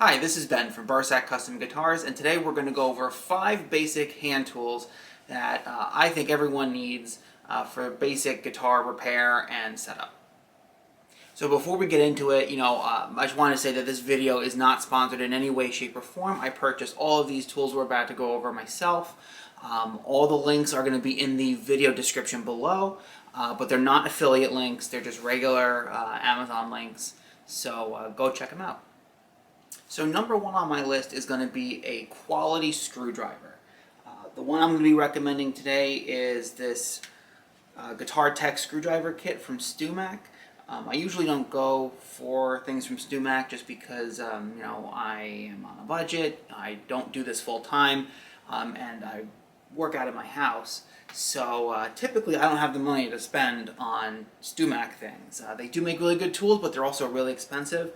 Hi, this is Ben from Berscak Custom Guitars, and today we're going to go over 5 basic hand tools that I think everyone needs for basic guitar repair and setup. So before we get into it, I just want to say that this video is not sponsored in any way, shape, or form. I purchased all of these tools we're about to go over myself. All the links are going to be in the video description below, but they're not affiliate links. They're just regular Amazon links, so go check them out. So number one on my list is going to be a quality screwdriver. The one I'm going to be recommending today is this Guitar Tech screwdriver kit from StewMac. I usually don't go for things from StewMac just because I am on a budget. I don't do this full time, and I work out of my house. So typically I don't have the money to spend on StewMac things. They do make really good tools, but they're also really expensive.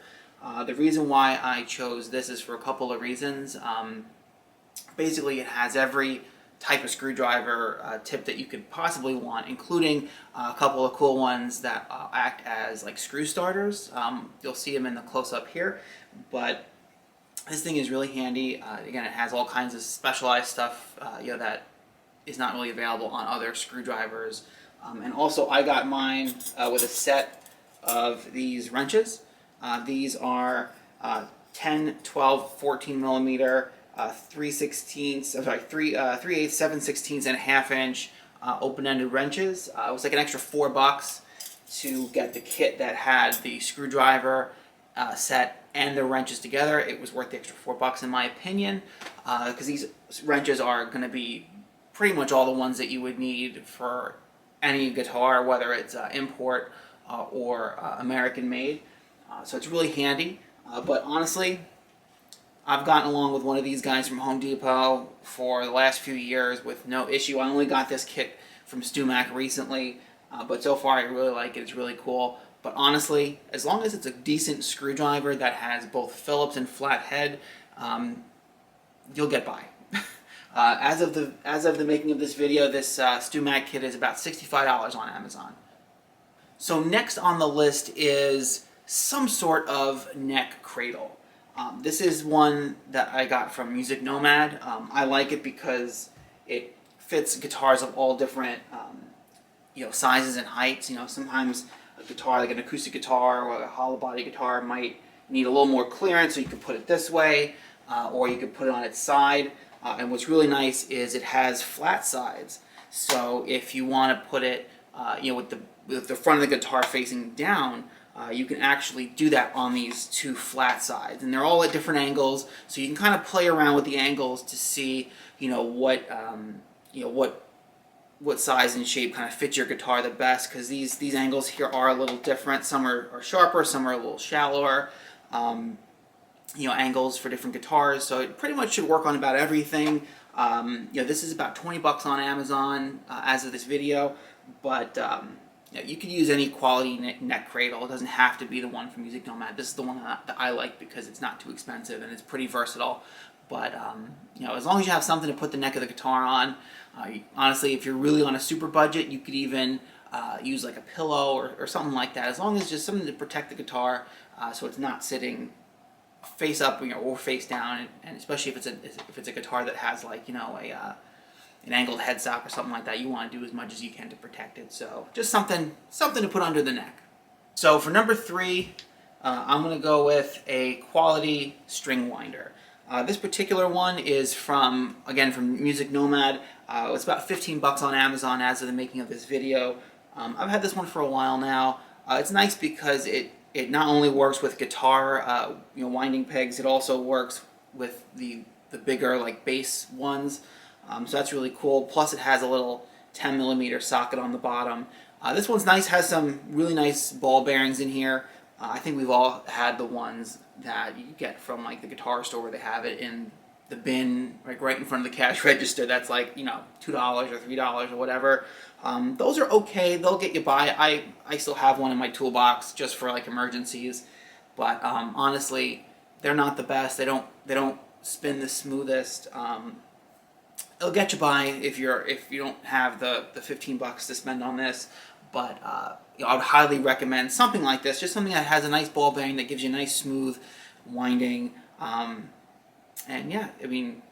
The reason why I chose this is for a couple of reasons. Basically, it has every type of screwdriver tip that you could possibly want, including a couple of cool ones that act as like screw starters. You'll see them in the close-up here, but this thing is really handy. Again, it has all kinds of specialized stuff that is not really available on other screwdrivers. And also, I got mine with a set of these wrenches. These are 10, 12, 14 millimeter, 3 8, 7 16 and a half inch open-ended wrenches. It was like an extra $4 to get the kit that had the screwdriver set and the wrenches together. It was worth the extra $4 in my opinion, because these wrenches are going to be pretty much all the ones that you would need for any guitar, whether it's import or American made. So it's really handy, but honestly, I've gotten along with one of these guys from Home Depot for the last few years with no issue. I only got this kit from StewMac recently, but so far I really like it. It's really cool. But honestly, as long as it's a decent screwdriver that has both Phillips and flat head, you'll get by. As of the making of this video, this StewMac kit is about $65 on Amazon. So next on the list is some sort of neck cradle. This is one that I got from MusicNomad. I like it because it fits guitars of all different sizes and heights. Sometimes a guitar like an acoustic guitar or a hollow body guitar might need a little more clearance, so you can put it this way, or you can put it on its side. And what's really nice is it has flat sides. So if you want to put it with the front of the guitar facing down, you can actually do that on these two flat sides, and they're all at different angles, so you can kind of play around with the angles to see, what size and shape kind of fits your guitar the best. Because these angles here are a little different. Some are sharper, some are a little shallower. Angles for different guitars, so it pretty much should work on about everything. This is about $20 on Amazon as of this video, but you could use any quality neck cradle. It doesn't have to be the one from MusicNomad. This is the one that I like because it's not too expensive and it's pretty versatile. But as long as you have something to put the neck of the guitar on, honestly, if you're really on a super budget, you could even use like a pillow or something like that. As long as it's just something to protect the guitar, so it's not sitting face up or face down, and especially if it's a guitar that has like an angled headstock or something like that, you want to do as much as you can to protect it. So just something to put under the neck. So for number 3, I'm going to go with a quality string winder. This particular one is from MusicNomad. It's about $15 on Amazon as of the making of this video. I've had this one for a while now. It's nice because it not only works with guitar winding pegs, it also works with the bigger like bass ones. So that's really cool. Plus it has a little 10 millimeter socket on the bottom. This one's nice, has some really nice ball bearings in here. I think we've all had the ones that you get from like the guitar store where they have it in the bin right in front of the cash register. That's like $2 or $3 or whatever. Those are okay. They'll get you by. I still have one in my toolbox just for like emergencies. But honestly, they're not the best. They don't spin the smoothest. It'll get you by if you don't have the $15 to spend on this, but I would highly recommend something like this, just something that has a nice ball bearing that gives you a nice smooth winding. And yeah, I mean,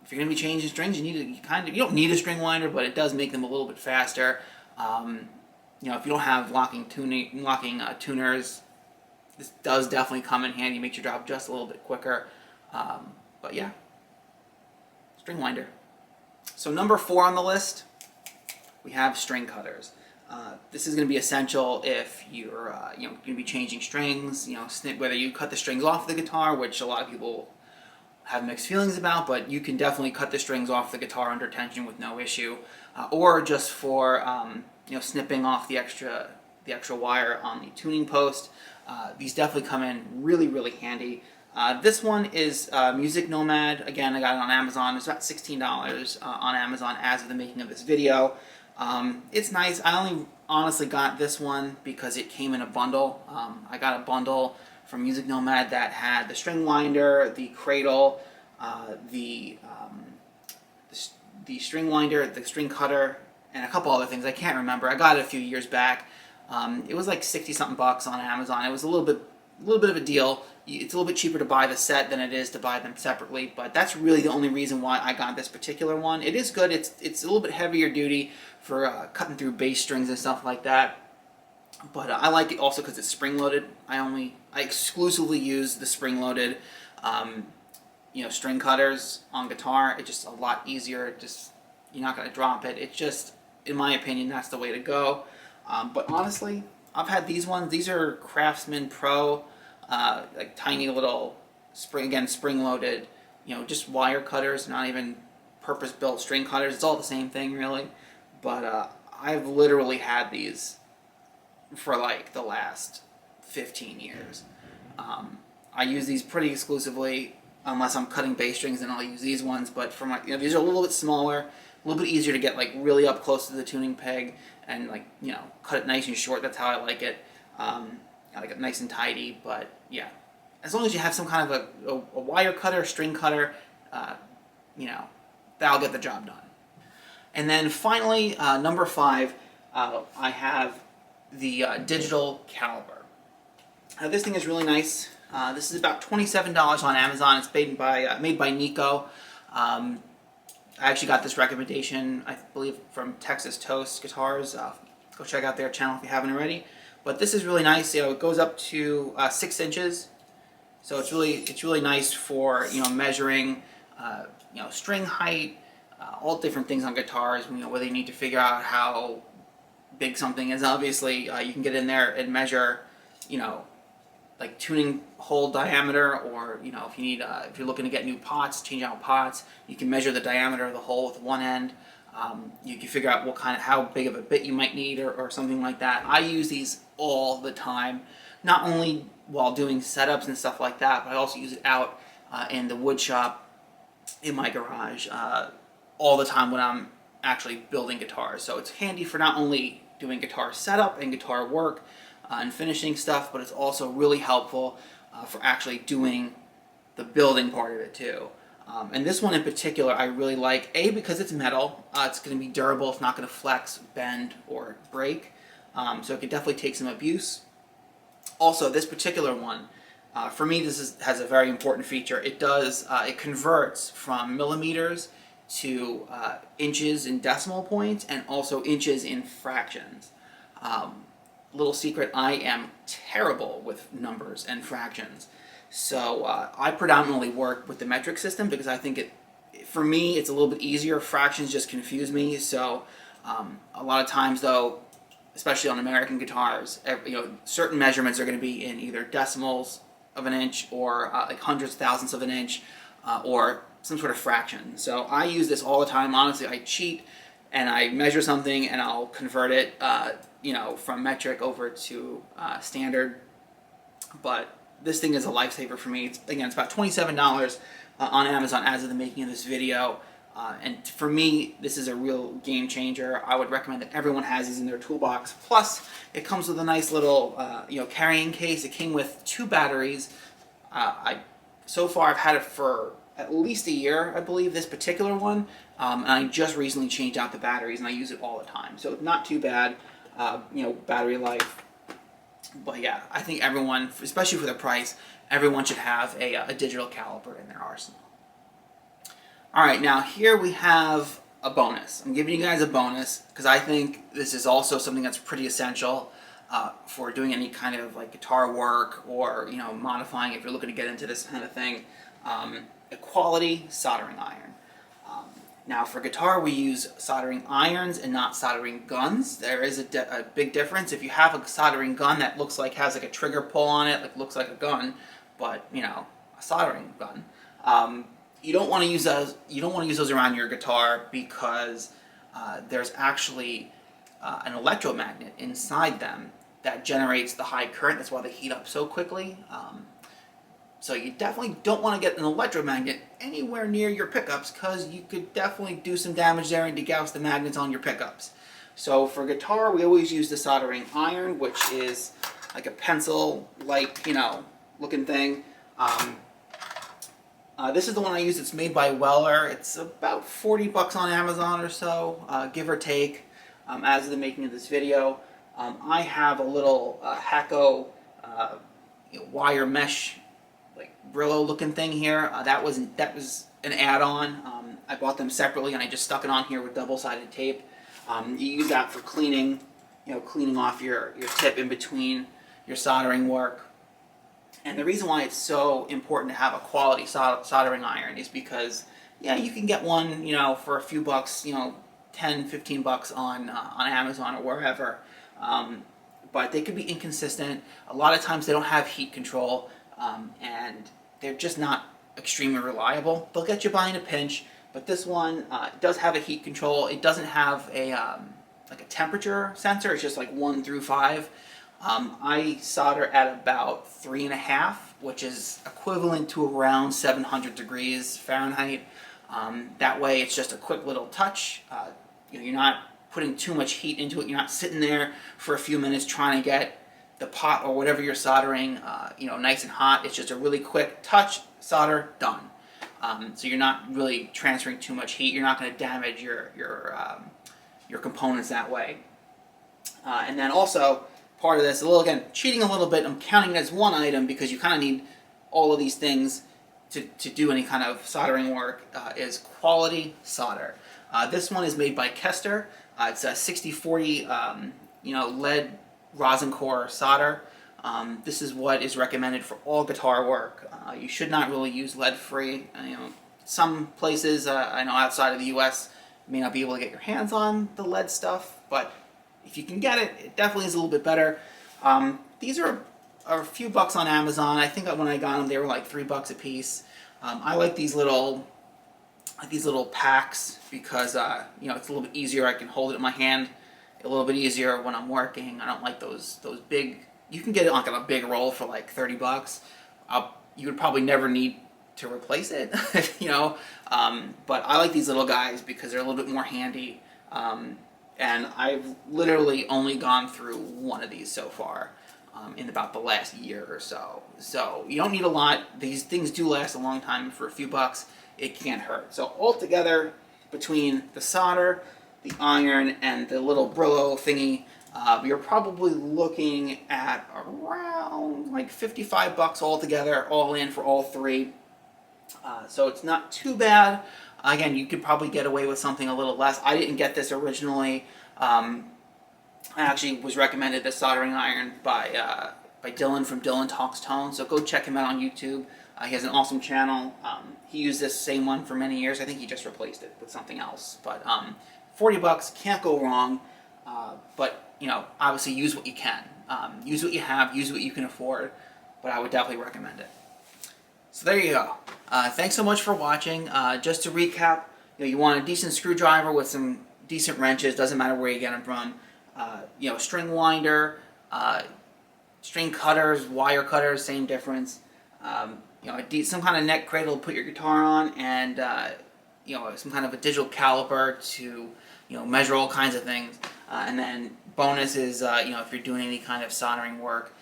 if you're going to be changing strings, you don't need a string winder, but it does make them a little bit faster. You know, if you don't have locking tuners, this does definitely come in handy. Makes your job just a little bit quicker. But yeah, string winder. So number 4 on the list, we have string cutters. This is going to be essential if you're going to be changing strings. Whether you cut the strings off the guitar, which a lot of people have mixed feelings about, but you can definitely cut the strings off the guitar under tension with no issue, or just for snipping off the extra wire on the tuning post. These definitely come in really handy. This one is MusicNomad. Again, I got it on Amazon. It's about $16 on Amazon as of the making of this video. It's nice. I only honestly got this one because it came in a bundle. I got a bundle from MusicNomad that had the string winder, the Cradle, the string winder, the string cutter, and a couple other things. I can't remember. I got it a few years back. It was like 60-something bucks on Amazon. It was a little bit of a deal. It's a little bit cheaper to buy the set than it is to buy them separately, but that's really the only reason why I got this particular one. It is good. It's a little bit heavier duty for cutting through bass strings and stuff like that. But I like it also because it's spring-loaded. I exclusively use the spring-loaded, string cutters on guitar. It's just a lot easier. You're not going to drop it. It's just, in my opinion, that's the way to go. But honestly, I've had these ones. These are Craftsman Pro, like tiny little spring-loaded, just wire cutters, not even purpose-built string cutters. It's all the same thing, really. But I've literally had these for like the last 15 years. I use these pretty exclusively, unless I'm cutting bass strings, then I'll use these ones. But for my, these are a little bit smaller, a little bit easier to get like really up close to the tuning peg and cut it nice and short. That's how I like it. I like it nice and tidy. But yeah, as long as you have some kind of a wire cutter, string cutter, that'll get the job done. And then finally, number 5, I have the digital Caliper. This thing is really nice. This is about $27 on Amazon. It's made by Neiko. I actually got this recommendation, I believe, from Texas Toast Guitars. Go check out their channel if you haven't already. But this is really nice. It goes up to 6 inches, so it's really nice for measuring string height, all different things on guitars. Whether you need to figure out how big something is. Obviously, you can get in there and measure, like tuning hole diameter, or if you need, if you're looking to get new pots, change out pots, you can measure the diameter of the hole with one end. You can figure out how big of a bit you might need, or something like that. I use these all the time, not only while doing setups and stuff like that, but I also use it out in the wood shop, in my garage, all the time when I'm actually building guitars. So it's handy for not only doing guitar setup and guitar work and finishing stuff, but it's also really helpful for actually doing the building part of it too. And this one in particular I really like, because it's metal. It's going to be durable. It's not going to flex, bend, or break. So it could definitely take some abuse. Also, this particular one, for me, has a very important feature. It converts from millimeters to inches in decimal points, and also inches in fractions. Little secret, I am terrible with numbers and fractions. So I predominantly work with the metric system because I think for me, it's a little bit easier. Fractions just confuse me. So a lot of times though, especially on American guitars, certain measurements are going to be in either decimals of an inch, or like hundreds, thousandths of an inch, or some sort of fraction. So I use this all the time. Honestly, I cheat and I measure something and I'll convert it, from metric over to standard. But this thing is a lifesaver for me. It's about $27 on Amazon as of the making of this video. And for me, this is a real game changer. I would recommend that everyone has these in their toolbox. Plus, it comes with a nice little, carrying case. It came with 2 batteries. So far, I've had it for at least a year, I believe, this particular one. And I just recently changed out the batteries, and I use it all the time. So not too bad, battery life. But yeah, I think everyone, especially for the price, everyone should have a digital caliper in their arsenal. Alright, now here we have a bonus. I'm giving you guys a bonus because I think this is also something that's pretty essential for doing any kind of like guitar work, or modifying if you're looking to get into this kind of thing. A quality soldering iron. Now for guitar we use soldering irons and not soldering guns. There is a big difference. If you have a soldering gun that looks like has like a trigger pull on it, like looks like a gun, but a soldering gun, you don't want to use those. You don't want to use those around your guitar because there's actually an electromagnet inside them that generates the high current. That's why they heat up so quickly. So you definitely don't want to get an electromagnet anywhere near your pickups because you could definitely do some damage there and degauss the magnets on your pickups. So for guitar, we always use the soldering iron, which is like a pencil-like, looking thing. This is the one I use. It's made by Weller. It's about $40 on Amazon or so, give or take, as of the making of this video. I have a little Hakko wire mesh, like Brillo looking thing here. That was an add-on. I bought them separately and I just stuck it on here with double-sided tape. You use that for cleaning, cleaning off your tip in between your soldering work. And the reason why it's so important to have a quality soldering iron is because, yeah, you can get one, for a few bucks, $10, $15 on Amazon or wherever. But they could be inconsistent. A lot of times they don't have heat control, and they're just not extremely reliable. They'll get you by in a pinch, but this one does have a heat control. It doesn't have a like a temperature sensor. It's just like 1 through 5. I solder at about 3.5, which is equivalent to around 700 degrees Fahrenheit. That way it's just a quick little touch. You're not putting too much heat into it. You're not sitting there for a few minutes trying to get the pot or whatever you're soldering nice and hot. It's just a really quick touch, solder, done. So you're not really transferring too much heat. You're not going to damage your components that way. And then also, part of this, again, cheating a little bit, I'm counting it as one item because you kind of need all of these things to do any kind of soldering work, is quality solder. This one is made by Kester. It's a 6040 lead rosin core solder. This is what is recommended for all guitar work. You should not really use lead-free. Some places, I know outside of the US, may not be able to get your hands on the lead stuff, but if you can get it, it definitely is a little bit better. These are a few bucks on Amazon. I think that when I got them, they were like $3 a piece. I like these little packs because it's a little bit easier. I can hold it in my hand a little bit easier when I'm working. I don't like those big. You can get it like on a big roll for like $30. You would probably never need to replace it, But I like these little guys because they're a little bit more handy. And I've literally only gone through one of these so far in about the last year or so. So you don't need a lot. These things do last a long time. For a few bucks, it can't hurt. So altogether, between the solder, the iron, and the little Brillo thingy, you're probably looking at around like $55 altogether, all in for all three. So it's not too bad. Again, you could probably get away with something a little less. I didn't get this originally. I actually was recommended this soldering iron by Dylan from Dylan Talks Tone, so go check him out on YouTube. He has an awesome channel. He used this same one for many years. I think he just replaced it with something else. But $40, can't go wrong. But obviously use what you can. Use what you have, use what you can afford, but I would definitely recommend it. So there you go. Thanks so much for watching. Just to recap, you want a decent screwdriver with some decent wrenches, doesn't matter where you get them from. String winder, string cutters, wire cutters, same difference. Some kind of neck cradle to put your guitar on, and some kind of a digital caliper to measure all kinds of things. And then bonus is if you're doing any kind of soldering work,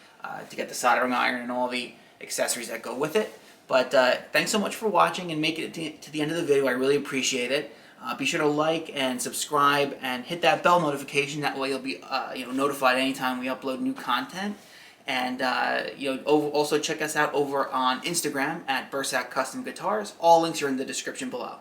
to get the soldering iron and all the accessories that go with it. But thanks so much for watching and making it to the end of the video. I really appreciate it. Be sure to like and subscribe and hit that bell notification. That way you'll be notified anytime we upload new content. And also check us out over on Instagram at Berscak Custom Guitars. All links are in the description below.